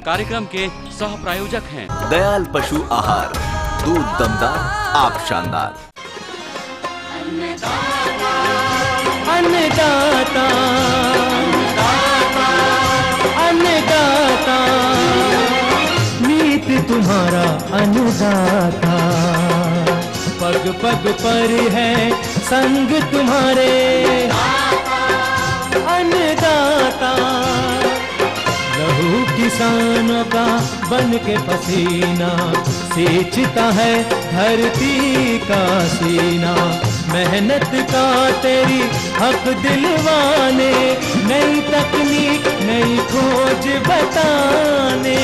कार्यक्रम के सह प्रायोजक हैं दयाल पशु आहार, दूध दमदार, आप शानदार। अन्नदाता अन्नदाता नीत तुम्हारा अन्नदाता, पग पग पर है संग तुम्हारे अन्नदाता। लहू किसानों का बन के पसीना सींचता है धरती का सीना, मेहनत का तेरी हक दिलवाने, नई तकनीक नई खोज बताने।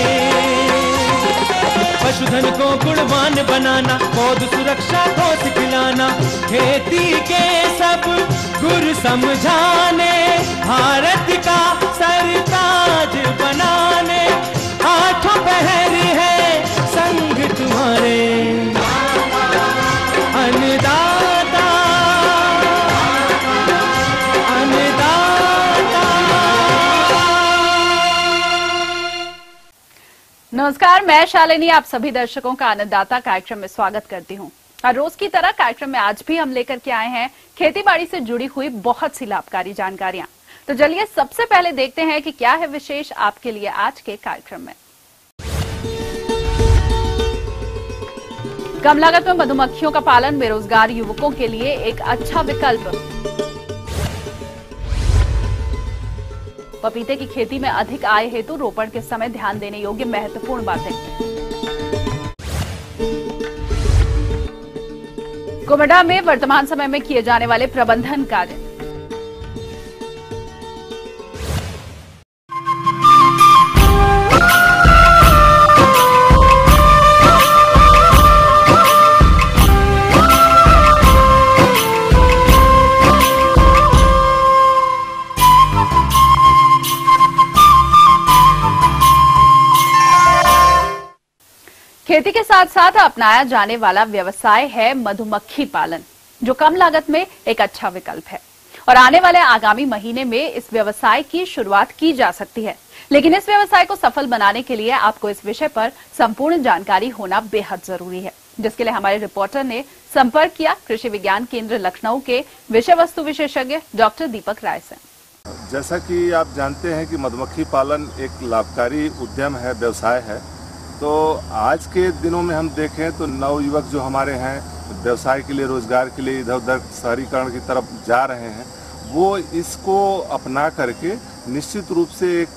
पशुधन को गुणवान बनाना, पौध सुरक्षा को सिखलाना, खेती के सब गुर समझाने, भारत का सरताज बनाने, आठों पहर है संग तुम्हारे अन्नदाता अन्नदाता। नमस्कार, मैं शालिनी आप सभी दर्शकों का अन्नदाता कार्यक्रम में स्वागत करती हूं। और रोज की तरह कार्यक्रम में आज भी हम लेकर के आए हैं खेतीबाड़ी से जुड़ी हुई बहुत सी लाभकारी जानकारियां। तो चलिए सबसे पहले देखते हैं कि क्या है विशेष आपके लिए आज के कार्यक्रम में। कम लागत में मधुमक्खियों का पालन बेरोजगार युवकों के लिए एक अच्छा विकल्प। पपीते की खेती में अधिक आय हेतु रोपण के समय ध्यान देने योग्य महत्वपूर्ण बातें। कुमेडा में वर्तमान समय में किए जाने वाले प्रबंधन कार्य। खेती के साथ साथ अपनाया जाने वाला व्यवसाय है मधुमक्खी पालन, जो कम लागत में एक अच्छा विकल्प है और आने वाले आगामी महीने में इस व्यवसाय की शुरुआत की जा सकती है। लेकिन इस व्यवसाय को सफल बनाने के लिए आपको इस विषय पर संपूर्ण जानकारी होना बेहद जरूरी है, जिसके लिए हमारे रिपोर्टर ने संपर्क किया कृषि विज्ञान केंद्र लखनऊ के विषय वस्तु विशेषज्ञ डॉक्टर दीपक राय से। जैसा कि आप जानते हैं कि मधुमक्खी पालन एक लाभकारी उद्यम है, व्यवसाय है। तो आज के दिनों में हम देखें तो नवयुवक जो हमारे हैं व्यवसाय के लिए, रोजगार के लिए इधर उधर शहरीकरण की तरफ जा रहे हैं, वो इसको अपना करके निश्चित रूप से एक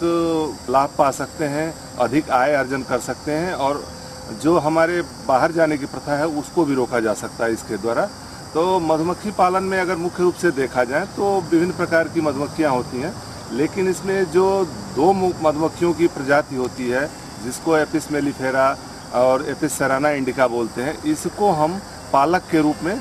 लाभ पा सकते हैं, अधिक आय अर्जन कर सकते हैं और जो हमारे बाहर जाने की प्रथा है उसको भी रोका जा सकता है इसके द्वारा। तो मधुमक्खी पालन में अगर मुख्य रूप से देखा जाए तो विभिन्न प्रकार की मधुमक्खियाँ होती हैं, लेकिन इसमें जो दो मधुमक्खियों की प्रजाति होती है जिसको एपिस मेलिफेरा और एपिस सेराना इंडिका बोलते हैं, इसको हम पालक के रूप में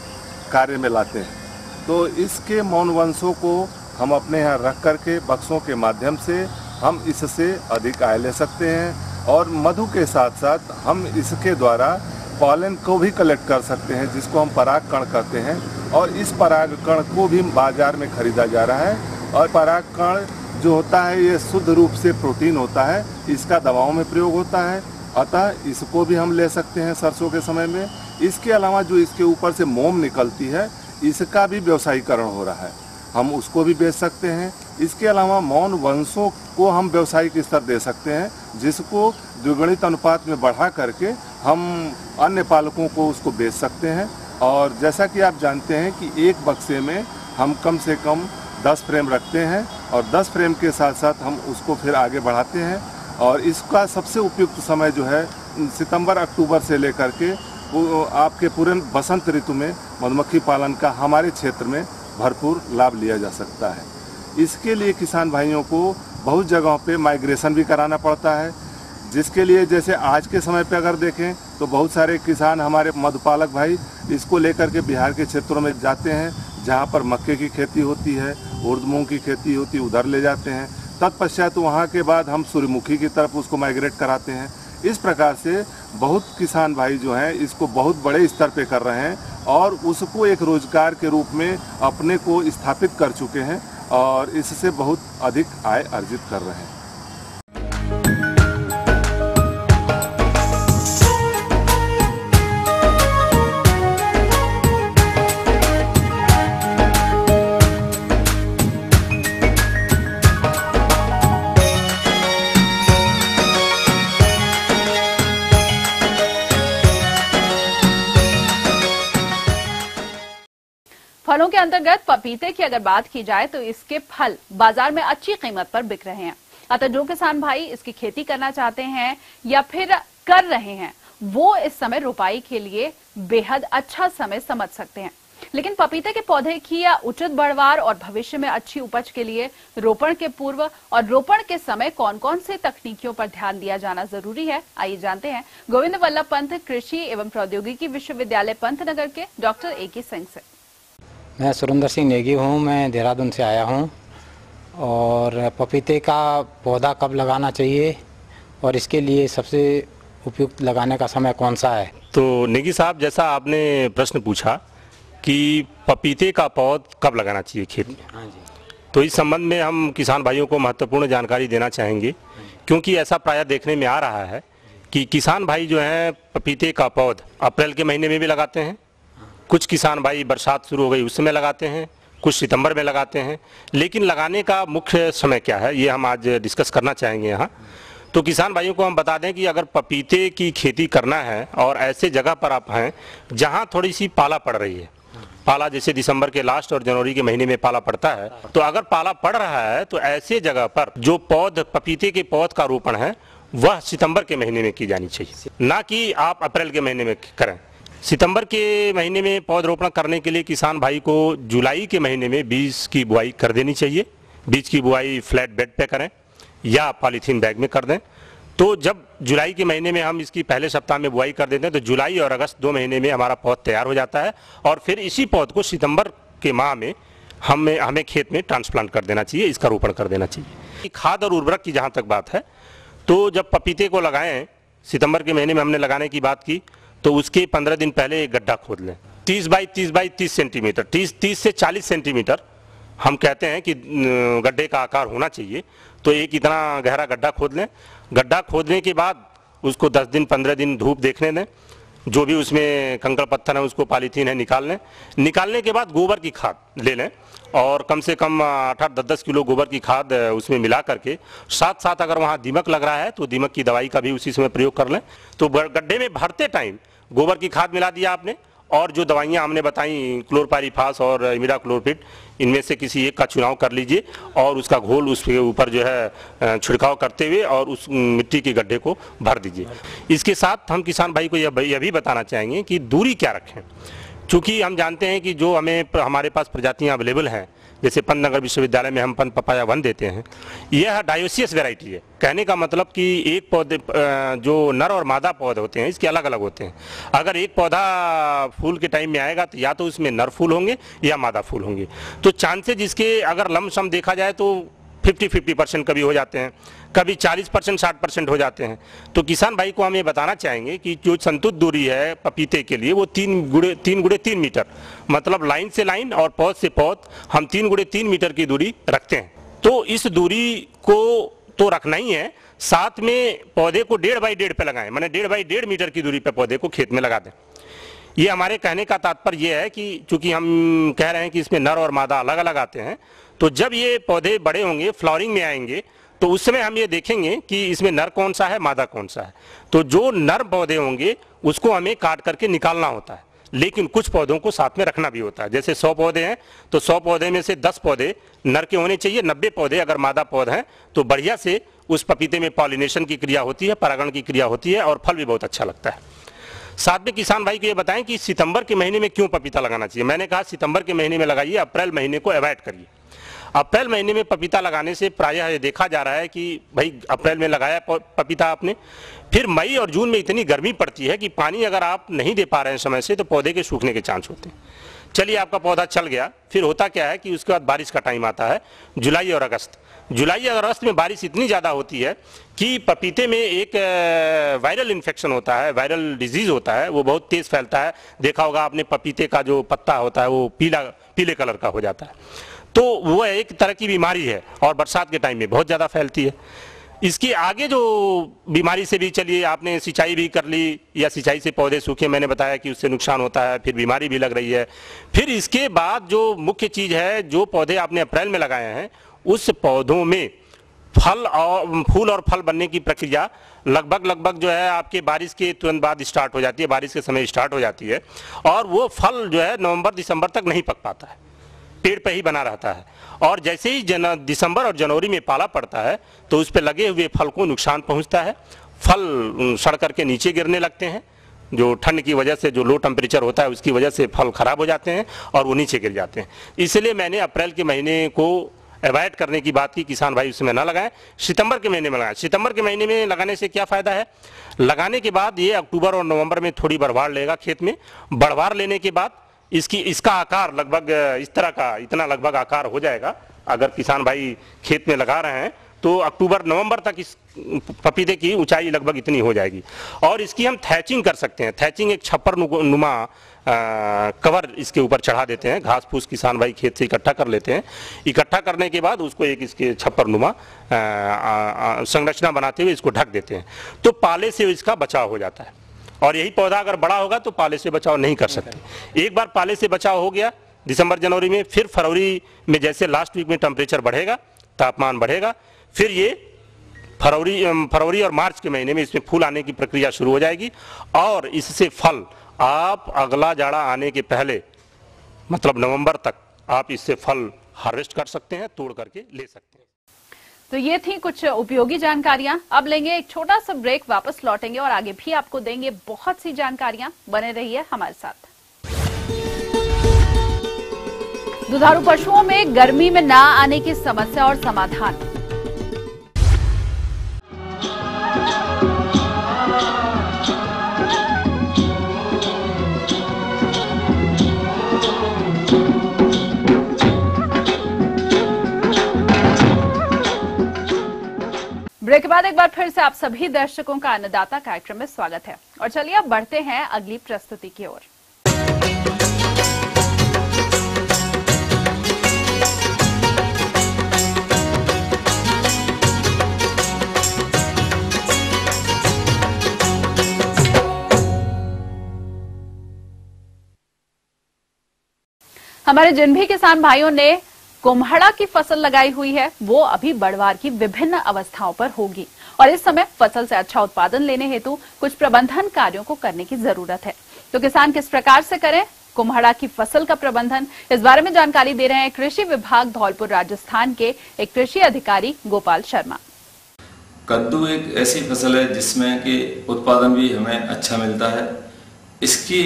कार्य में लाते हैं। तो इसके मौन वंशों को हम अपने यहाँ रख करके बक्सों के माध्यम से हम इससे अधिक आय ले सकते हैं और मधु के साथ साथ हम इसके द्वारा पॉलन को भी कलेक्ट कर सकते हैं, जिसको हम परागकण कहते हैं। और इस परागकण को भी बाजार में खरीदा जा रहा है और परागकण जो होता है ये शुद्ध रूप से प्रोटीन होता है, इसका दवाओं में प्रयोग होता है, अतः इसको भी हम ले सकते हैं सरसों के समय में। इसके अलावा जो इसके ऊपर से मोम निकलती है इसका भी व्यवसायीकरण हो रहा है, हम उसको भी बेच सकते हैं। इसके अलावा मौन वंशों को हम व्यवसायिक स्तर दे सकते हैं, जिसको द्विगुणित अनुपात में बढ़ा करके हम अन्य पालकों को उसको बेच सकते हैं। और जैसा कि आप जानते हैं कि एक बक्से में हम कम से कम 10 फ्रेम रखते हैं और 10 फ्रेम के साथ साथ हम उसको फिर आगे बढ़ाते हैं। और इसका सबसे उपयुक्त समय जो है सितंबर अक्टूबर से लेकर के आपके पूरे बसंत ऋतु में मधुमक्खी पालन का हमारे क्षेत्र में भरपूर लाभ लिया जा सकता है। इसके लिए किसान भाइयों को बहुत जगहों पे माइग्रेशन भी कराना पड़ता है, जिसके लिए जैसे आज के समय पे अगर देखें तो बहुत सारे किसान हमारे मधुपालक भाई इसको लेकर के बिहार के क्षेत्रों में जाते हैं, जहाँ पर मक्के की खेती होती है, उर्द मूंग की खेती होती है, उधर ले जाते हैं। तत्पश्चात वहाँ के बाद हम सूर्यमुखी की तरफ उसको माइग्रेट कराते हैं। इस प्रकार से बहुत किसान भाई जो हैं इसको बहुत बड़े स्तर पे कर रहे हैं और उसको एक रोजगार के रूप में अपने को स्थापित कर चुके हैं और इससे बहुत अधिक आय अर्जित कर रहे हैं। फलों के अंतर्गत पपीते की अगर बात की जाए तो इसके फल बाजार में अच्छी कीमत पर बिक रहे हैं। अतः जो किसान भाई इसकी खेती करना चाहते हैं या फिर कर रहे हैं, वो इस समय रोपाई के लिए बेहद अच्छा समय समझ सकते हैं। लेकिन पपीते के पौधे की उचित बढ़वार और भविष्य में अच्छी उपज के लिए रोपण के पूर्व और रोपण के समय कौन कौन से तकनीकियों पर ध्यान दिया जाना जरूरी है, आइए जानते हैं गोविंद वल्लभ पंत कृषि एवं प्रौद्योगिकी विश्वविद्यालय पंतनगर के डॉक्टर A.K. सिंह से। मैं सुरेंद्र सिंह नेगी हूँ, मैं देहरादून से आया हूँ। और पपीते का पौधा कब लगाना चाहिए और इसके लिए सबसे उपयुक्त लगाने का समय कौन सा है? तो नेगी साहब, जैसा आपने प्रश्न पूछा कि पपीते का पौधा कब लगाना चाहिए खेत में, हाँ जी, तो इस संबंध में हम किसान भाइयों को महत्वपूर्ण जानकारी देना चाहेंगे, क्योंकि ऐसा प्रायः देखने में आ रहा है कि किसान भाई जो हैं पपीते का पौधा अप्रैल के महीने में भी लगाते हैं, कुछ किसान भाई बरसात शुरू हो गई उस समय लगाते हैं, कुछ सितंबर में लगाते हैं। लेकिन लगाने का मुख्य समय क्या है, ये हम आज डिस्कस करना चाहेंगे यहाँ। तो किसान भाइयों को हम बता दें कि अगर पपीते की खेती करना है और ऐसे जगह पर आप हैं जहाँ थोड़ी सी पाला पड़ रही है, पाला जैसे दिसंबर के लास्ट और जनवरी के महीने में पाला पड़ता है, तो अगर पाला पड़ रहा है तो ऐसे जगह पर जो पपीते के पौध का रोपण है वह सितंबर के महीने में की जानी चाहिए, ना कि आप अप्रैल के महीने में करें। सितंबर के महीने में पौधरोपण करने के लिए किसान भाई को जुलाई के महीने में बीज की बुआई कर देनी चाहिए। बीज की बुआई फ्लैट बेड पे करें या पॉलीथीन बैग में कर दें। तो जब जुलाई के महीने में हम इसकी पहले सप्ताह में बुआई कर देते हैं तो जुलाई और अगस्त 2 महीने में हमारा पौध तैयार हो जाता है और फिर इसी पौध को सितंबर के माह में हमें खेत में ट्रांसप्लांट कर देना चाहिए, इसका रोपण कर देना चाहिए। खाद और उर्वरक की जहाँ तक बात है, तो जब पपीते को लगाएं, सितंबर के महीने में हमने लगाने की बात की, तो उसके 15 दिन पहले एक गड्ढा खोद लें 30 बाई 30 बाई 30 सेंटीमीटर, 30 से 40 सेंटीमीटर हम कहते हैं कि गड्ढे का आकार होना चाहिए। तो एक इतना गहरा गड्ढा खोद लें। गड्ढा खोदने के बाद उसको 10 दिन 15 दिन धूप देखने दें, जो भी उसमें कंकड़ पत्थर है उसको पॉलीथीन है निकाल लें। निकालने के बाद गोबर की खाद ले लें और कम से कम 8-10 किलो गोबर की खाद उसमें मिला करके, साथ साथ अगर वहाँ दीमक लग रहा है तो दीमक की दवाई का भी उसी समय प्रयोग कर लें। तो गड्ढे में भरते टाइम गोबर की खाद मिला दिया आपने और जो दवाइयाँ हमने बताई क्लोरपाइरीफास और इमिडाक्लोरपिड, इनमें से किसी एक का चुनाव कर लीजिए और उसका घोल उसके ऊपर जो है छिड़काव करते हुए और उस मिट्टी के गड्ढे को भर दीजिए। इसके साथ हम किसान भाई को यह भी बताना चाहेंगे कि दूरी क्या रखें, क्योंकि हम जानते हैं कि जो हमारे पास प्रजातियाँ अवेलेबल हैं, जैसे पंतनगर विश्वविद्यालय में हम पंत पपाया 1 देते हैं, यह डायोसियस वैरायटी है। कहने का मतलब कि एक पौधे जो नर और मादा पौधे होते हैं इसके अलग अलग होते हैं। अगर एक पौधा फूल के टाइम में आएगा तो या तो उसमें नर फूल होंगे या मादा फूल होंगे। तो चांसेज इसके अगर लमसम देखा जाए तो 50-50% कभी हो जाते हैं, कभी 40% 60% हो जाते हैं। तो किसान भाई को हम ये बताना चाहेंगे कि जो संतुलित दूरी है पपीते के लिए वो 3 × 3 मीटर, मतलब लाइन से लाइन और पौध से पौध हम 3 × 3 मीटर की दूरी रखते हैं। तो इस दूरी को तो रखना ही है, साथ में पौधे को 1.5 बाई 1.5 पे लगाएं, माने 1.5 बाई 1.5 मीटर की दूरी पे पौधे को खेत में लगा दें। ये हमारे कहने का तात्पर्य ये है कि चूंकि हम कह रहे हैं कि इसमें नर और मादा अलग अलग आते हैं, तो जब ये पौधे बड़े होंगे, फ्लावरिंग में आएंगे, तो उस समय हम ये देखेंगे कि इसमें नर कौन सा है, मादा कौन सा है। तो जो नर पौधे होंगे उसको हमें काट करके निकालना होता है, लेकिन कुछ पौधों को साथ में रखना भी होता है। जैसे 100 पौधे हैं तो 100 पौधे में से 10 पौधे नर के होने चाहिए, 90 पौधे अगर मादा पौधे हैं तो बढ़िया से उस पपीते में पॉलिनेशन की क्रिया होती है, परागण की क्रिया होती है और फल भी बहुत अच्छा लगता है। साथ में किसान भाई को ये बताएं कि सितंबर के महीने में क्यों पपीता लगाना चाहिए। मैंने कहा सितंबर के महीने में लगाइए, अप्रैल महीने को अवॉइड करिए। अप्रैल महीने में पपीता लगाने से प्रायः ये देखा जा रहा है कि भाई अप्रैल में लगाया पपीता आपने, फिर मई और जून में इतनी गर्मी पड़ती है कि पानी अगर आप नहीं दे पा रहे हैं समय से तो पौधे के सूखने के चांस होते हैं। चलिए आपका पौधा चल गया, फिर होता क्या है कि उसके बाद बारिश का टाइम आता है, जुलाई और अगस्त। जुलाई और अगस्त में बारिश इतनी ज़्यादा होती है कि पपीते में एक वायरल इन्फेक्शन होता है, वायरल डिजीज़ होता है, वो बहुत तेज़ फैलता है। देखा होगा आपने, पपीते का जो पत्ता होता है वो पीले कलर का हो जाता है। तो वो एक तरह की बीमारी है और बरसात के टाइम में बहुत ज़्यादा फैलती है। इसके आगे जो बीमारी से भी, चलिए आपने सिंचाई भी कर ली या सिंचाई से पौधे सूखे, मैंने बताया कि उससे नुकसान होता है, फिर बीमारी भी लग रही है। फिर इसके बाद जो मुख्य चीज़ है, जो पौधे आपने अप्रैल में लगाए हैं उस पौधों में फूल और फल बनने की प्रक्रिया लगभग जो है आपके बारिश के तुरंत बाद स्टार्ट हो जाती है, बारिश के समय स्टार्ट हो जाती है, और वो फल जो है नवंबर दिसंबर तक नहीं पक पाता है, पेड़ पे ही बना रहता है। और जैसे ही दिसंबर और जनवरी में पाला पड़ता है तो उस पर लगे हुए फल को नुकसान पहुंचता है, फल सड़ करके नीचे गिरने लगते हैं, जो ठंड की वजह से, जो लो टेम्परेचर होता है उसकी वजह से फल खराब हो जाते हैं और वो नीचे गिर जाते हैं। इसलिए मैंने अप्रैल के महीने को अवॉइड करने की बात की, किसान भाई उसमें ना लगाएं, सितंबर के महीने में लगाएं। सितंबर के महीने में लगाने से क्या फ़ायदा है, लगाने के बाद ये अक्टूबर और नवंबर में थोड़ी बढ़वार लेगा खेत में। बढ़वार लेने के बाद इसका आकार लगभग इस तरह का, इतना लगभग आकार हो जाएगा। अगर किसान भाई खेत में लगा रहे हैं तो अक्टूबर नवंबर तक इस पपीते की ऊंचाई लगभग इतनी हो जाएगी। और इसकी हम थैचिंग कर सकते हैं। थैचिंग एक छप्पर नुमा कवर इसके ऊपर चढ़ा देते हैं, घास फूस किसान भाई खेत से इकट्ठा कर लेते हैं। इकट्ठा करने के बाद उसको एक इसके छप्पर नुमा संरचना बनाते हुए इसको ढक देते हैं, तो पाले से इसका बचाव हो जाता है। और यही पौधा अगर बड़ा होगा तो पाले से बचाव नहीं कर सकते। एक बार पाले से बचाव हो गया दिसंबर जनवरी में, फिर फरवरी में जैसे लास्ट वीक में टेम्परेचर बढ़ेगा, तापमान बढ़ेगा, फिर ये फरवरी और मार्च के महीने में इसमें फूल आने की प्रक्रिया शुरू हो जाएगी। और इससे फल आप अगला जाड़ा आने के पहले, मतलब नवंबर तक आप इससे फल हार्वेस्ट कर सकते हैं, तोड़ करके ले सकते हैं। तो ये थी कुछ उपयोगी जानकारियां। अब लेंगे एक छोटा सा ब्रेक, वापस लौटेंगे और आगे भी आपको देंगे बहुत सी जानकारियां। बने रहिए हमारे साथ। दुधारू पशुओं में गर्मी में ना आने की समस्या और समाधान। ब्रेक के बाद एक बार फिर से आप सभी दर्शकों का अन्नदाता कार्यक्रम में स्वागत है। और चलिए अब बढ़ते हैं अगली प्रस्तुति की ओर। हमारे जिन भी किसान भाइयों ने कुम्हड़ा की फसल लगाई हुई है वो अभी बढ़वार की विभिन्न अवस्थाओं पर होगी और इस समय फसल से अच्छा उत्पादन लेने हेतु कुछ प्रबंधन कार्यों को करने की जरूरत है। तो किसान किस प्रकार से करें कुम्हड़ा की फसल का प्रबंधन, इस बारे में जानकारी दे रहे हैं कृषि विभाग धौलपुर राजस्थान के एक कृषि अधिकारी गोपाल शर्मा। कद्दू एक ऐसी फसल है जिसमें कि उत्पादन भी हमें अच्छा मिलता है। इसकी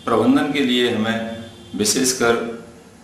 प्रबंधन के लिए हमें विशेषकर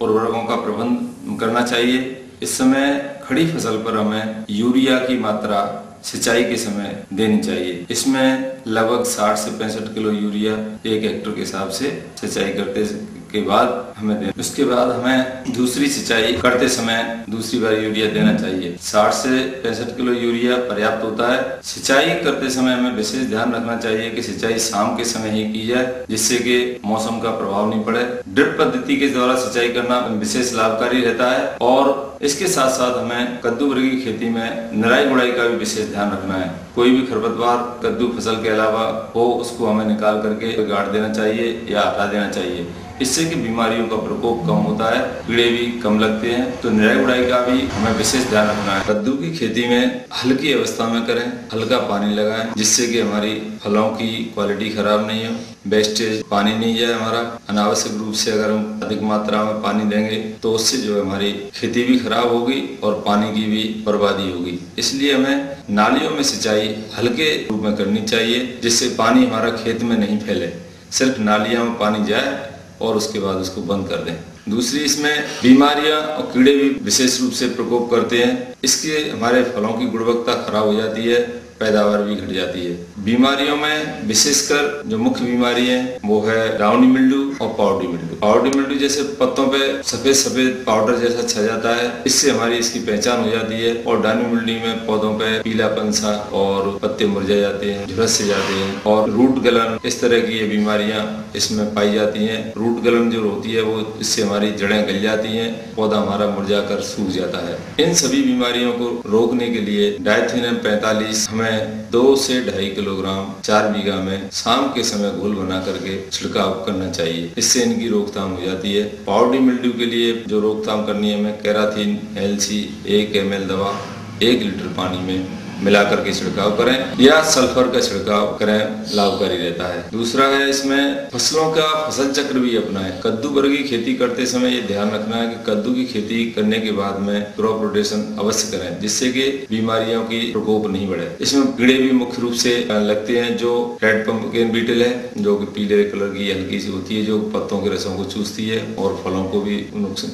उर्वरकों का प्रबंध करना चाहिए। इस समय खड़ी फसल पर हमें यूरिया की मात्रा सिंचाई के समय देनी चाहिए। इसमें लगभग 60 से 65 किलो यूरिया 1 हेक्टेयर के हिसाब से सिंचाई करते के बाद हमें देना। उसके बाद हमें दूसरी सिंचाई करते समय दूसरी बार यूरिया देना चाहिए। 60 से 65 किलो यूरिया पर्याप्त होता है। सिंचाई करते समय हमें विशेष ध्यान रखना चाहिए कि सिंचाई शाम के समय ही की जाए जिससे कि मौसम का प्रभाव नहीं पड़े। ड्रिप पद्धति के द्वारा सिंचाई करना विशेष लाभकारी रहता है। और इसके साथ साथ हमें कद्दू वर्ग की खेती में निराई गुड़ाई का भी विशेष ध्यान रखना है। कोई भी खरपतवार कद्दू फसल के अलावा हो उसको हमें निकाल करके गाड़ देना चाहिए या हटा देना चाहिए। इससे कि बीमारियों का प्रकोप कम होता है, कीड़े भी कम लगते हैं। तो निराई गुड़ाई का भी हमें विशेष ध्यान रखना है। कद्दू की खेती में हल्की अवस्था में करें, हल्का पानी लगाएं जिससे कि हमारी फलों की क्वालिटी खराब नहीं हो, वेस्टेज पानी नहीं जाए हमारा। अनावश्यक रूप से अगर हम अधिक मात्रा में पानी देंगे तो उससे जो है हमारी खेती भी खराब होगी और पानी की भी बर्बादी होगी। इसलिए हमें नालियों में सिंचाई हल्के रूप में करनी चाहिए जिससे पानी हमारा खेत में नहीं फैले, सिर्फ नालियों में पानी जाए और उसके बाद उसको बंद कर दें। दूसरी, इसमें बीमारियां और कीड़े भी विशेष रूप से प्रकोप करते हैं। इसके हमारे फलों की गुणवत्ता खराब हो जाती है, पैदावार भी घट जाती है। बीमारियों में विशेषकर जो मुख्य बीमारी है वो है डाउनी मिल्ड्यू और पाउडरी मिल्ड्यू। पाउडरी मिल्ड्यू जैसे पत्तों पे सफेद सफेद पाउडर जैसा छा जाता है, इससे हमारी इसकी पहचान हो जाती है। और डाउनी मिल्ड्यू में पौधों पे पीलापन सा और पत्ते मुरझा जाते हैं, झुलस से जाते हैं। और रूट गलन, इस तरह की ये बीमारियां इसमें पाई जाती हैं। रूट गलन जो होती है वो इससे हमारी जड़ें गल जाती हैं, पौधा हमारा मुरझा कर सूख जाता है। इन सभी बीमारियों को रोकने के लिए डायथेनियम 45 हमें 2 से 2.5 किलोग्राम 4 बीघा में शाम के समय घोल बना करके छिड़काव करना चाहिए। इससे इनकी रोकथाम हो जाती है। पाउडरी मिल्ड्यू के लिए जो रोकथाम करनी है, हमें केराथिन LC 1 ml दवा 1 लीटर पानी में मिलाकर के छिड़काव करें या सल्फर का छिड़काव करें, लाभकारी रहता है। दूसरा है इसमें फसलों का फसल चक्र भी अपनाएं। कद्दू वर्गी खेती करते समय ये ध्यान रखना है कि कद्दू की खेती करने के बाद में क्रॉप रोटेशन अवश्य करें, जिससे कि बीमारियों की प्रकोप नहीं बढ़े। इसमें कीड़े भी मुख्य रूप से लगते हैं, जो रेड पम्पकिन बीटल है, जो कि पीले कलर की हल्की सी होती है, जो पत्तों के रसों को चूसती है और फलों को भी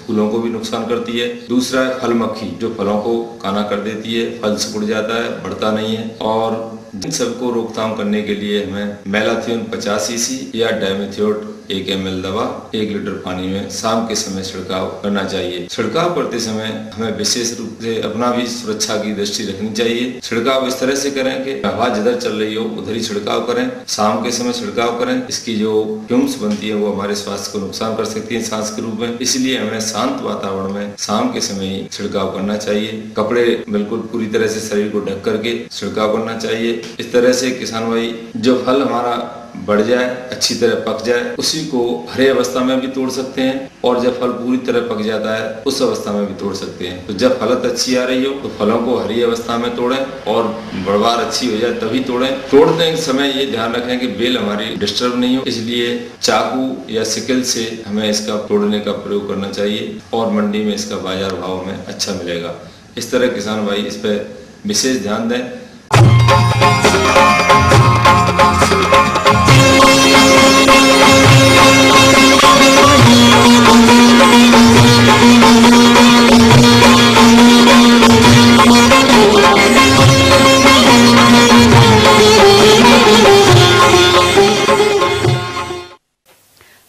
फूलों को भी नुकसान करती है। दूसरा है फल मक्खी, जो फलों को काना कर देती है, फल सिकुड़ जाता है, बढ़ता नहीं है। और इन सबको रोकथाम करने के लिए हमें मेलाथियोन 50 सीसी या डायमेथियोड 1 ml दवा 1 लीटर पानी में शाम के समय छिड़काव करना चाहिए। छिड़काव करते समय हमें विशेष रूप से अपना भी सुरक्षा की दृष्टि रखनी चाहिए। छिड़काव इस तरह से करें कि हवा जिधर चल रही हो उधर ही छिड़काव करें, शाम के समय छिड़काव करें। इसकी जो फ्यूम्स बनती है वो हमारे स्वास्थ्य को नुकसान कर सकती है सांस के रूप में, इसलिए हमें शांत वातावरण में शाम के समय ही छिड़काव करना चाहिए। कपड़े बिल्कुल पूरी तरह से शरीर को ढक करके छिड़काव करना चाहिए। इस तरह से किसान भाई जो फल हमारा बढ़ जाए, अच्छी तरह पक जाए, उसी को हरे अवस्था में भी तोड़ सकते हैं, और जब फल पूरी तरह पक जाता है उस अवस्था में भी तोड़ सकते हैं। तो जब फलत अच्छी आ रही हो तो फलों को हरी अवस्था में तोड़ें और बढ़वार अच्छी हो जाए तभी तोड़ें। तोड़ते समय ये ध्यान रखें कि बेल हमारी डिस्टर्ब नहीं हो, इसलिए चाकू या सिकल से हमें इसका तोड़ने का प्रयोग करना चाहिए और मंडी में इसका बाजार भाव में अच्छा मिलेगा। इस तरह किसान भाई इस पर विशेष ध्यान दें।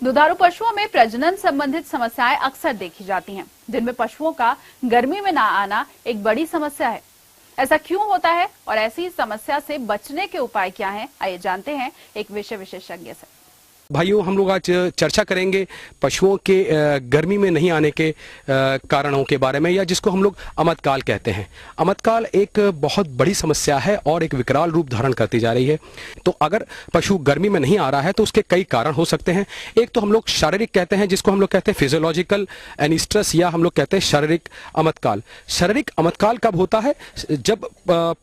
दुधारू पशुओं में प्रजनन संबंधित समस्याएं अक्सर देखी जाती हैं, जिनमें पशुओं का गर्मी में ना आना एक बड़ी समस्या है। ऐसा क्यों होता है और ऐसी समस्या से बचने के उपाय क्या हैं, आइए जानते हैं एक विषय विशेषज्ञ से। भाइयों, हम लोग आज चर्चा करेंगे पशुओं के गर्मी में नहीं आने के कारणों के बारे में, या जिसको हम लोग अमतकाल कहते हैं। अमतकाल एक बहुत बड़ी समस्या है और एक विकराल रूप धारण करती जा रही है। तो अगर पशु गर्मी में नहीं आ रहा है तो उसके कई कारण हो सकते हैं। एक तो हम लोग शारीरिक कहते हैं, जिसको हम लोग कहते हैं फिजियोलॉजिकल एनिस्ट्रस, या हम लोग कहते हैं शारीरिक अमतकाल। शारीरिक अमतकाल कब होता है? जब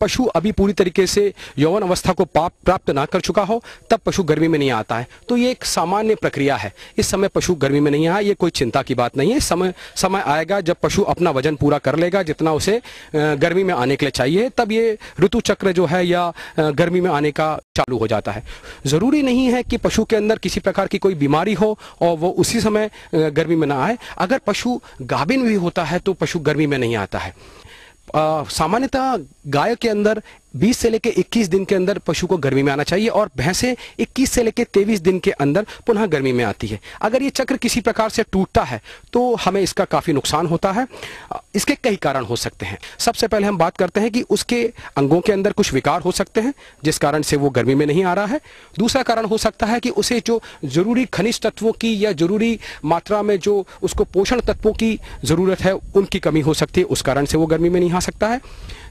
पशु अभी पूरी तरीके से यौवन अवस्था को प्राप्त ना कर चुका हो, तब पशु गर्मी में नहीं आता है। तो ये एक सामान्य प्रक्रिया है। इस समय पशु गर्मी में नहीं आया, ये कोई चिंता की बात नहीं है। समय आएगा जब पशु अपना वजन पूरा कर लेगा जितना उसे गर्मी में आने के लिए चाहिए, तब ये ऋतु चक्र जो है या गर्मी में आने का चालू हो जाता है। जरूरी नहीं है कि पशु के अंदर किसी प्रकार की कोई बीमारी हो और वो उसी समय गर्मी में ना आए। अगर पशु गाभिन भी होता है तो पशु गर्मी में नहीं आता है। सामान्यतः गाय के अंदर 20 से लेकर 21 दिन के अंदर पशु को गर्मी में आना चाहिए और भैंसे 21 से लेकर 23 दिन के अंदर पुनः गर्मी में आती है। अगर ये चक्र किसी प्रकार से टूटता है तो हमें इसका काफ़ी नुकसान होता है। इसके कई कारण हो सकते हैं। सबसे पहले हम बात करते हैं कि उसके अंगों के अंदर कुछ विकार हो सकते हैं जिस कारण से वो गर्मी में नहीं आ रहा है। दूसरा कारण हो सकता है कि उसे जो जरूरी खनिज तत्वों की या जरूरी मात्रा में जो उसको पोषण तत्वों की ज़रूरत है उनकी कमी हो सकती है, उस कारण से वो गर्मी में नहीं आ सकता है।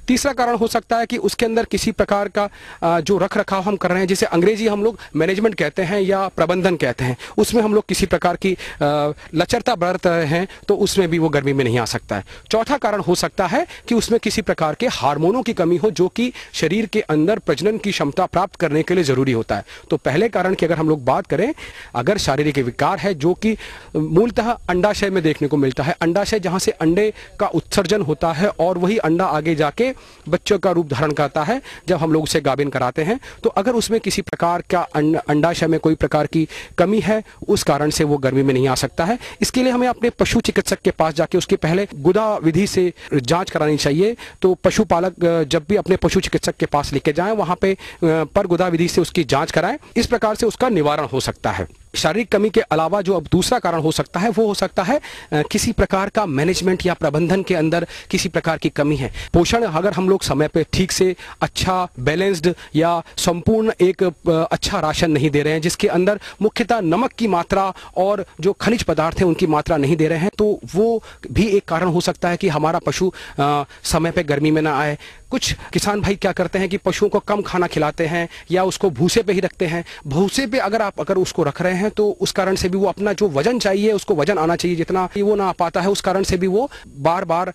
तीसरा कारण हो सकता है कि उसके अंदर किसी प्रकार का जो रख रखाव हम कर रहे हैं, जिसे अंग्रेजी हम लोग मैनेजमेंट कहते हैं या प्रबंधन कहते हैं, उसमें हम लोग किसी प्रकार की लचरता बरत रहे हैं तो उसमें भी वो गर्मी में नहीं आ सकता है। चौथा कारण हो सकता है कि उसमें किसी प्रकार के हार्मोनों की कमी हो जो कि शरीर के अंदर प्रजनन की क्षमता प्राप्त करने के लिए जरूरी होता है। तो पहले कारण की अगर हम लोग बात करें, अगर शारीरिक विकार है जो कि मूलतः अंडाशय में देखने को मिलता है, अंडाशय जहां से अंडे का उत्सर्जन होता है और वही अंडा आगे जाके बच्चों का रूप धारण करता है जब हम लोग उसे गाभिन कराते हैं, तो अगर उसमें किसी प्रकार का अंडाशय में कोई प्रकार की कमी है उस कारण से वो गर्मी में नहीं आ सकता है। इसके लिए हमें अपने पशु चिकित्सक के पास जाके उसके पहले गुदा विधि से जांच करानी चाहिए। तो पशुपालक जब भी अपने पशु चिकित्सक के पास लेके जाएं वहां पे पर गुदा विधि से उसकी जांच कराएं। इस प्रकार से उसका निवारण हो सकता है। शारीरिक कमी के अलावा जो अब दूसरा कारण हो सकता है वो हो सकता है किसी प्रकार का मैनेजमेंट या प्रबंधन के अंदर किसी प्रकार की कमी है। पोषण अगर हम लोग समय पे ठीक से अच्छा बैलेंस्ड या संपूर्ण एक अच्छा राशन नहीं दे रहे हैं, जिसके अंदर मुख्यतः नमक की मात्रा और जो खनिज पदार्थ है उनकी मात्रा नहीं दे रहे हैं, तो वो भी एक कारण हो सकता है कि हमारा पशु समय पे गर्मी में ना आए। कुछ किसान भाई क्या करते हैं कि पशुओं को कम खाना खिलाते हैं या उसको भूसे पे ही रखते हैं। भूसे पे अगर उसको रख रहे हैं तो उस कारण से भी वो अपना जो वजन चाहिए, उसको वजन आना चाहिए जितना, वो ना आ पाता है। उस कारण से भी वो बार बार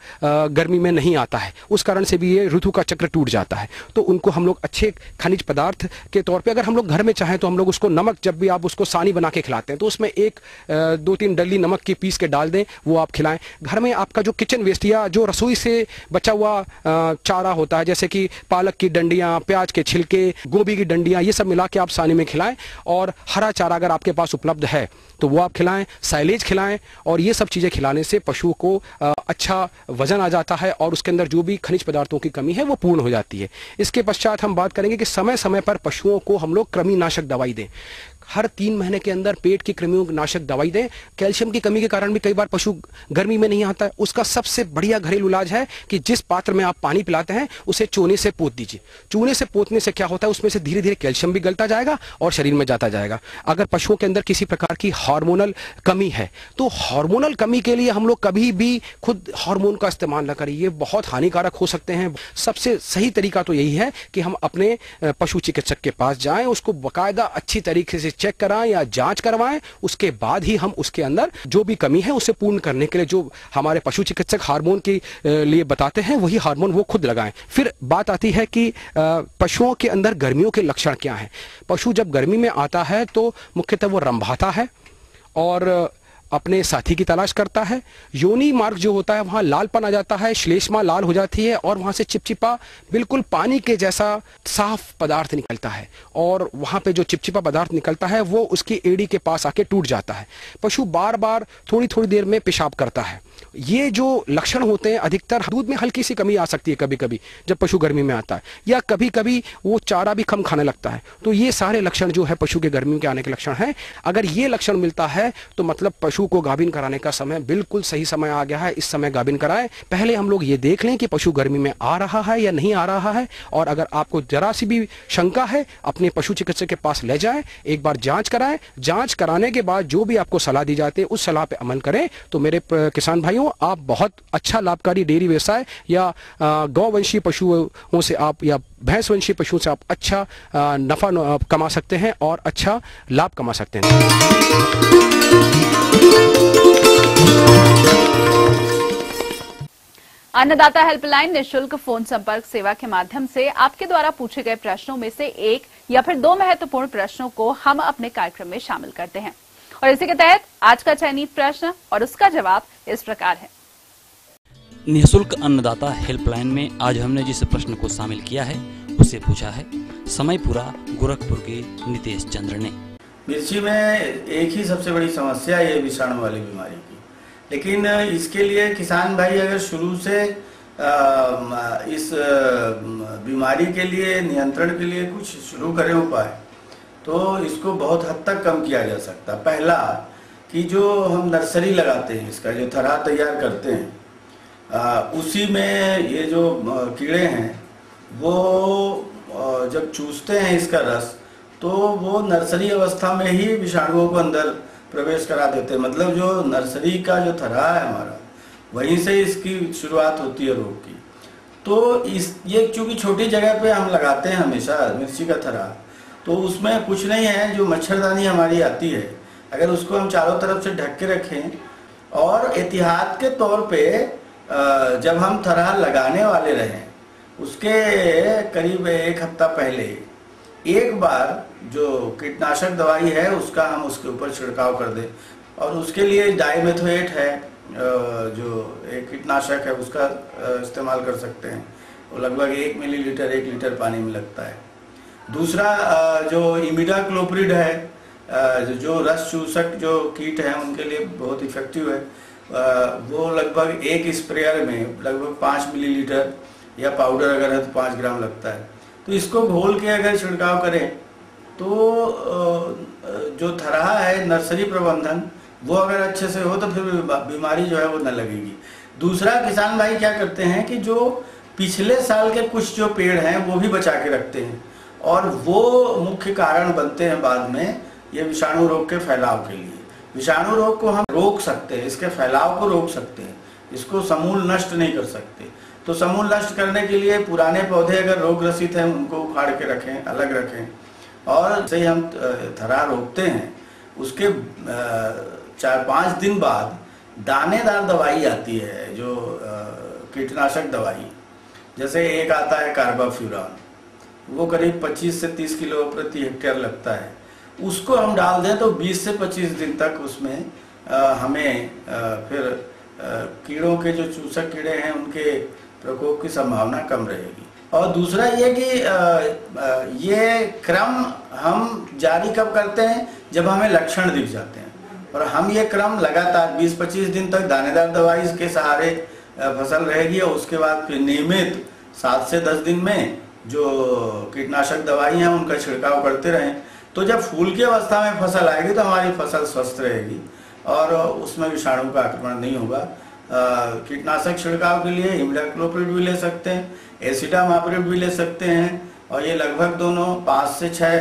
गर्मी में नहीं आता है। उस कारण से भी ये ऋतु का चक्र टूट जाता है। तो उनको हम लोग अच्छे खनिज पदार्थ के तौर पे, अगर हम लोग घर में चाहें तो हम लोग उसको नमक, जब भी आप उसको सानी बना के खिलाते हैं तो उसमें 2-3 डली नमक की पीस के डाल दें, वो आप खिलाएं। घर में आपका जो किचन वेस्ट या जो रसोई से बचा हुआ चारा होता है, जैसे कि पालक की डंडियां, प्याज के छिलके, गोभी की डंडियां, ये सब मिला के आप सानी में खिलाएं। और हरा चारा अगर आपके पास उपलब्ध है तो वो आप खिलाएं, साइलेज खिलाएं। और ये सब चीजें खिलाने से पशुओं को अच्छा वजन आ जाता है और उसके अंदर जो भी खनिज पदार्थों की कमी है वो पूर्ण हो जाती है। इसके पश्चात हम बात करेंगे कि समय समय पर पशुओं को हम लोग कृमिनाशक दवाई दें। हर 3 महीने के अंदर पेट की कृमियों नाशक दवाई दें। कैल्शियम की कमी के कारण भी कई बार पशु गर्मी में नहीं आता है। उसका सबसे बढ़िया घरेलू इलाज है कि जिस पात्र में आप पानी पिलाते हैं उसे चूने से पोत दीजिए। चूने से पोतने से क्या होता है, उसमें से धीरे धीरे कैल्शियम भी गलता जाएगा और शरीर में जाता जाएगा। अगर पशुओं के अंदर किसी प्रकार की हार्मोनल कमी है तो हार्मोनल कमी के लिए हम लोग कभी भी खुद हार्मोन का इस्तेमाल न करें, ये बहुत हानिकारक हो सकते हैं। सबसे सही तरीका तो यही है कि हम अपने पशु चिकित्सक के पास जाएं, उसको बाकायदा अच्छी तरीके से चेक कराएं या जांच करवाएं। उसके बाद ही हम उसके अंदर जो भी कमी है उसे पूर्ण करने के लिए जो हमारे पशु चिकित्सक हार्मोन के लिए बताते हैं वही हार्मोन वो खुद लगाएं। फिर बात आती है कि पशुओं के अंदर गर्मियों के लक्षण क्या हैं। पशु जब गर्मी में आता है तो मुख्यतः वो रंभाता है और अपने साथी की तलाश करता है। योनि मार्ग जो होता है वहां लालपन आ जाता है, श्लेष्मा लाल हो जाती है और वहां से चिपचिपा बिल्कुल पानी के जैसा साफ पदार्थ निकलता है। और वहां पे जो चिपचिपा पदार्थ निकलता है वो उसकी एड़ी के पास आके टूट जाता है। पशु बार बार थोड़ी थोड़ी देर में पेशाब करता है। ये जो लक्षण होते हैं, अधिकतर दूध में हल्की सी कमी आ सकती है कभी कभी जब पशु गर्मी में आता है, या कभी कभी वो चारा भी कम खाने लगता है। तो ये सारे लक्षण जो है पशु के गर्मी के आने के लक्षण हैं। अगर ये लक्षण मिलता है तो मतलब पशु को गाभिन कराने का समय बिल्कुल सही समय आ गया है। इस समय गाभिन कराएं। पहले हम लोग ये देख लें कि पशु गर्मी में आ रहा है या नहीं आ रहा है। और अगर आपको जरा सी भी शंका है अपने पशु चिकित्सक के पास ले जाएं, एक बार जांच कराएं। जांच कराने के बाद जो भी आपको सलाह दी जाती है उस सलाह पे अमल करें। तो मेरे किसान भाइयों, आप बहुत अच्छा लाभकारी डेयरी व्यवसाय या गौवंशीय पशुओं से आप या भैंसवंशी पशुओं से आप अच्छा नफा कमा सकते हैं और अच्छा लाभ कमा सकते हैं। अन्नदाता हेल्पलाइन निःशुल्क फोन संपर्क सेवा के माध्यम से आपके द्वारा पूछे गए प्रश्नों में से एक या फिर 2 महत्वपूर्ण प्रश्नों को हम अपने कार्यक्रम में शामिल करते हैं। और इसी के तहत आज का चयनित प्रश्न और उसका जवाब इस प्रकार है। निःशुल्क अन्नदाता हेल्पलाइन में आज हमने जिस प्रश्न को शामिल किया है उसे पूछा है समयपुरा गोरखपुर के नितेश चंद्र ने। मिर्ची में एक ही सबसे बड़ी समस्या है विषाणु वाली बीमारी की, लेकिन इसके लिए किसान भाई अगर शुरू से इस बीमारी के लिए नियंत्रण के लिए कुछ शुरू करें उपाय, तो इसको बहुत हद तक कम किया जा सकता। पहला कि जो हम नर्सरी लगाते हैं, इसका जो थरा तैयार करते हैं, उसी में ये जो कीड़े हैं वो जब चूसते हैं इसका रस, तो वो नर्सरी अवस्था में ही विषाणुओं को अंदर प्रवेश करा देते हैं। मतलब जो नर्सरी का जो थरा है हमारा, वहीं से इसकी शुरुआत होती है रोग की। तो ये चूंकि छोटी जगह पे हम लगाते हैं हमेशा मिर्ची का थरा, तो उसमें कुछ नहीं है। जो मच्छरदानी हमारी आती है, अगर उसको हम चारों तरफ से ढक के रखें और एहतियात के तौर पे जब हम थरा लगाने वाले रहें उसके करीब 1 हफ्ता पहले एक बार जो कीटनाशक दवाई है उसका हम उसके ऊपर छिड़काव कर दें। और उसके लिए डाइमेथोएट है जो एक कीटनाशक है, उसका इस्तेमाल कर सकते हैं। वो लगभग 1 मिलीलीटर 1 लीटर पानी में लगता है। दूसरा जो इमिडाक्लोप्रिड है, जो रस चूसक जो कीट हैं उनके लिए बहुत इफेक्टिव है। वो लगभग एक स्प्रेयर में लगभग 5 मिलीलीटर या पाउडर अगर है तो 5 ग्राम लगता है। तो इसको घोल के अगर छिड़काव करें तो जो थरा है नर्सरी प्रबंधन वो अगर अच्छे से हो तो फिर बीमारी जो है वो न लगेगी। दूसरा, किसान भाई क्या करते हैं कि जो पिछले साल के कुछ जो पेड़ हैं वो भी बचा के रखते हैं और वो मुख्य कारण बनते हैं बाद में ये विषाणु रोग के फैलाव के लिए। विषाणु रोग को हम रोक सकते हैं, इसके फैलाव को रोक सकते हैं। इसको समूल नष्ट नहीं कर सकते। तो समूल नष्ट करने के लिए पुराने पौधे अगर रोग ग्रसित हैं उनको उखाड़ के रखें, अलग रखें, और जैसे ही हम थरा रोपते हैं उसके 4-5 दिन बाद दानेदार दवाई आती है, जो कीटनाशक दवाई, जैसे एक आता है कार्बाफ्यूरॉन, वो करीब 25 से 30 किलो प्रति हेक्टेयर लगता है। उसको हम डाल दें तो 20 से 25 दिन तक उसमें हमें फिर कीड़ों के जो चूसक कीड़े हैं उनके प्रकोप की संभावना कम रहेगी। और दूसरा ये कि ये क्रम हम जारी कब करते हैं, जब हमें लक्षण दिख जाते हैं, और हम ये क्रम लगातार 20-25 दिन तक दानेदार दवाई के सहारे फसल रहेगी, और उसके बाद फिर नियमित 7 से 10 दिन में जो कीटनाशक दवाई हैं उनका छिड़काव करते रहें। तो जब फूल की अवस्था में फसल आएगी तो हमारी फसल स्वस्थ रहेगी और उसमें विषाणु का आक्रमण नहीं होगा। कीटनाशक छिड़काव के लिए इमिडाक्लोप्रिड भी ले सकते हैं, एसिटामाप्रिड भी ले सकते हैं, और ये लगभग दोनों 5 से 6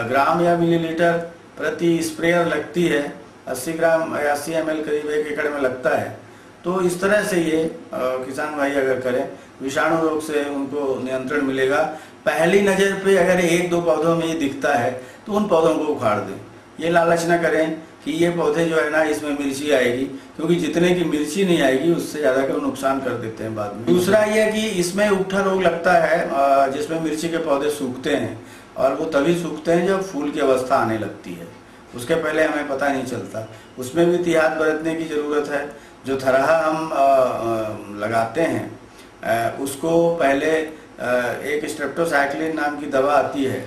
ग्राम या मिलीलीटर प्रति स्प्रेयर लगती है। 80 ग्राम या 80 ml करीब 1 एकड़ में लगता है। तो इस तरह से ये किसान भाई अगर करें, विषाणु रोग से उनको नियंत्रण मिलेगा। पहली नज़र पे अगर 1-2 पौधों में ये दिखता है तो उन पौधों को उखाड़ दें। ये लालच न करें कि ये पौधे जो है ना इसमें मिर्ची आएगी, क्योंकि जितने की मिर्ची नहीं आएगी उससे ज़्यादा का नुकसान कर देते हैं बाद में। दूसरा ये कि इसमें उकठा रोग लगता है, जिसमें मिर्ची के पौधे सूखते हैं, और वो तभी सूखते हैं जब फूल की अवस्था आने लगती है, उसके पहले हमें पता नहीं चलता। उसमें भी एहतियात बरतने की ज़रूरत है। जो थरहा हम लगाते हैं उसको पहले एक स्ट्रेप्टोसाइक्लिन नाम की दवा आती है,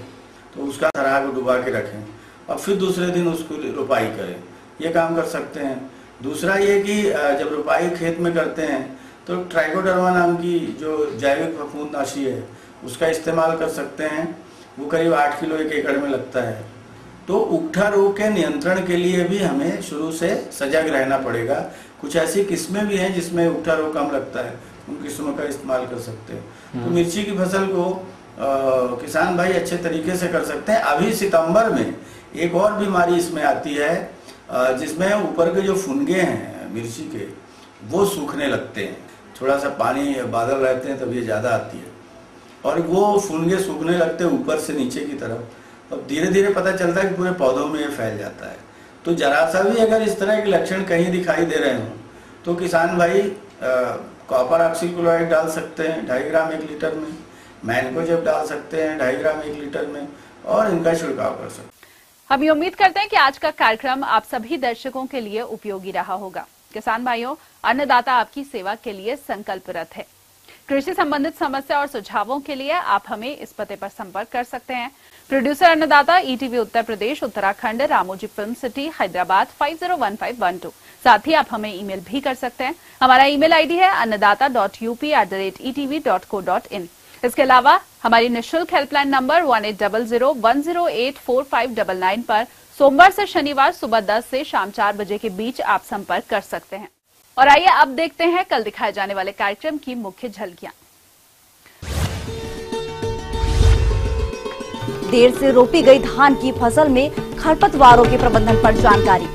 तो उसका थरहा को डुबा के रखें और फिर दूसरे दिन उसको रुपाई करें, ये काम कर सकते हैं। दूसरा ये कि जब रुपाई खेत में करते हैं तो ट्राइकोडर्मा नाम की जो जैविक फफूंदनाशी है उसका इस्तेमाल कर सकते हैं। वो करीब 8 किलो 1 एकड़ में लगता है। तो उकठा रोग के नियंत्रण के लिए भी हमें शुरू से सजग रहना पड़ेगा। कुछ ऐसी किस्में भी हैं जिसमें उकठा रोग कम लगता है, उन किस्मों का इस्तेमाल कर सकते हैं। तो मिर्ची की फसल को किसान भाई अच्छे तरीके से कर सकते हैं। अभी सितंबर में एक और बीमारी इसमें आती है, जिसमें ऊपर के जो फुनगे हैं मिर्ची के वो सूखने लगते हैं। थोड़ा सा पानी बादल रहते हैं तब ये ज़्यादा आती है, और वो फुनगे सूखने लगते हैं ऊपर से नीचे की तरफ, और धीरे धीरे पता चलता है कि पूरे पौधों में ये फैल जाता है। तो जरा सा भी अगर इस तरह के लक्षण कहीं दिखाई दे रहे हों तो किसान भाई कॉपर ऑक्सीक्लोराइड डाल सकते हैं 2.5 ग्राम 1 लीटर में, मैनकोजेब डाल सकते हैं 2.5 ग्राम 1 लीटर में, और इनका छिड़काव कर सकते हैं। हम ये उम्मीद करते हैं कि आज का कार्यक्रम आप सभी दर्शकों के लिए उपयोगी रहा होगा। किसान भाइयों, अन्नदाता आपकी सेवा के लिए संकल्परत है। कृषि संबंधित समस्या और सुझावों के लिए आप हमें इस पते पर संपर्क कर सकते हैं। प्रोड्यूसर अन्नदाता, ETV Uttar Pradesh, Uttarakhand, Ramoji film city, Hyderabad 501512। साथ ही आप हमें ईमेल भी कर सकते हैं। हमारा ईमेल आईडी है annadaata.up@etv.co.in। इसके अलावा हमारी निःशुल्क हेल्पलाइन नंबर 1800-108-4599 पर सोमवार से शनिवार सुबह 10 से शाम 4 बजे के बीच आप संपर्क कर सकते हैं। और आइए अब देखते हैं कल दिखाए जाने वाले कार्यक्रम की मुख्य झलकियां। देर से रोपी गई धान की फसल में खरपतवारों के प्रबंधन पर जानकारी।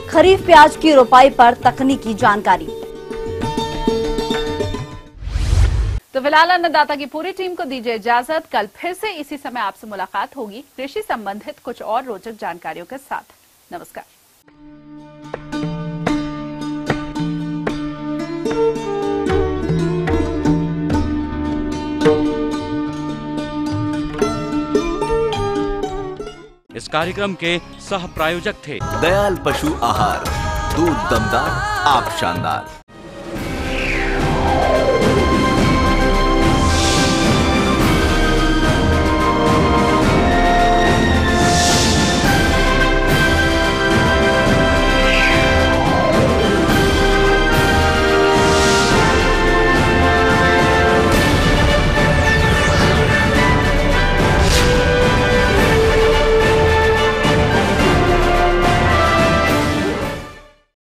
खरीफ प्याज की रोपाई पर तकनीकी जानकारी। तो फिलहाल अन्नदाता की पूरी टीम को दीजिए इजाजत। कल फिर से इसी समय आपसे मुलाकात होगी कृषि संबंधित कुछ और रोचक जानकारियों के साथ। नमस्कार। इस कार्यक्रम के सह प्रायोजक थे दयाल पशु आहार, दूध दमदार, आप शानदार।